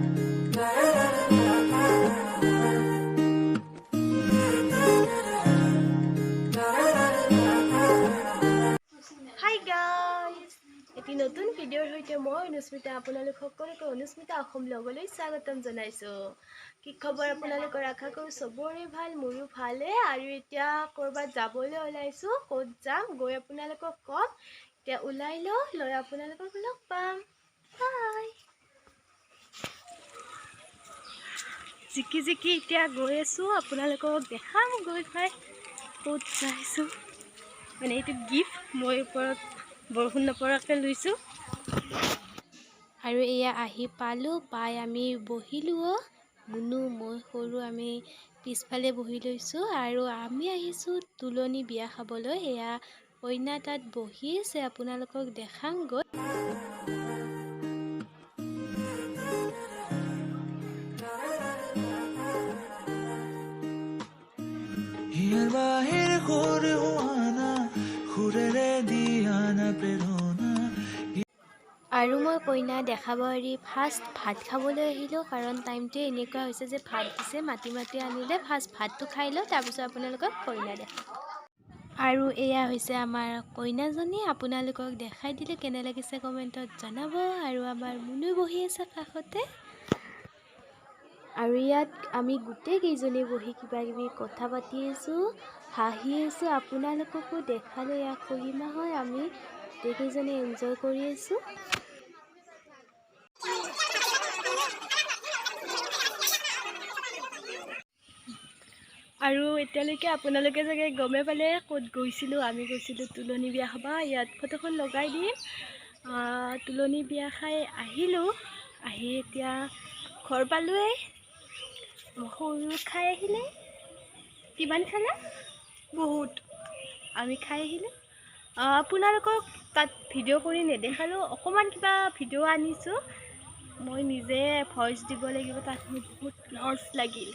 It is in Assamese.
Hi guys! এটি নতুন ভিডিঅ'ৰ সৈতে মই অনুস্মিতা আপোনালোক সকলোকে অনুস্মিতা অসম লগলৈ স্বাগতম জনাইছো। কি খবৰ আপোনালোকৰ? আশা কৰো সবৰে ভাল, মোৰো ভালে। আৰু এতিয়া কৰবাত যাবলৈ ওলাইছো। ক'ত যাম গৈ আপোনালোকক কম। এতিয়া ওলাই লৈ আপোনালোকক লগ পাম। বাই। জিকি এতিয়া গৈ আছো, আপোনালোকক দেখাম গৈ পাই ক'ত যাইছো। মানে এইটো গিফ্ট মই ওপৰত বৰষুণ নপৰাকৈ লৈছোঁ। আৰু এয়া আহি পালোঁ, পাই আমি বহিলোঁ। মুনু মই সৰু আমি পিছফালে বহি লৈছোঁ। আৰু আমি আহিছোঁ তুলনি বিয়া খাবলৈ। এয়া কইনা তাত বহি আছে, আপোনালোকক দেখাম গৈ। আৰু মই কইনা দেখাব এৰি ফাৰ্ষ্ট ভাত খাবলৈ আহিলোঁ, কাৰণ টাইমটোৱে এনেকুৱা হৈছে যে ভাত দিছে, মাতি আনিলে। ফাৰ্ষ্ট ভাতটো খাই লওঁ, তাৰপিছত আপোনালোকক কইনা দেখাম। আৰু এয়া হৈছে আমাৰ কইনাজনী, আপোনালোকক দেখাই দিলে কেনে লাগিছে কমেণ্টত জনাব। আৰু আমাৰ মুনু বহি আছে কাষতে। আৰু ইয়াত আমি গোটেইকেইজনী বহি কিবা কিবি কথা পাতি আছোঁ, হাঁহি আছোঁ। আপোনালোককো দেখালে ইয়াক কহিমা হয়, আমি গোটেইকেইজনী এনজয় কৰি আছোঁ। আৰু এতিয়ালৈকে আপোনালোকে চাগে গমে পালে ক'ত গৈছিলোঁ। আমি গৈছিলোঁ তুলনি বিয়া খাব। ইয়াত ফটোখন লগাই দিম। তুলনি বিয়া খাই আহিলোঁ, আহি এতিয়া ঘৰ পালোঁৱেই। সৰু খাই আহিলে। কিমান খালে? বহুত। আমি খাই আহিলোঁ। আপোনালোকক তাত ভিডিঅ' কৰি নেদেখালোঁ, অকণমান কিবা ভিডিঅ' আনিছোঁ। মই নিজে ভইচ দিব লাগিব, তাত মোৰ বহুত লছ লাগিল।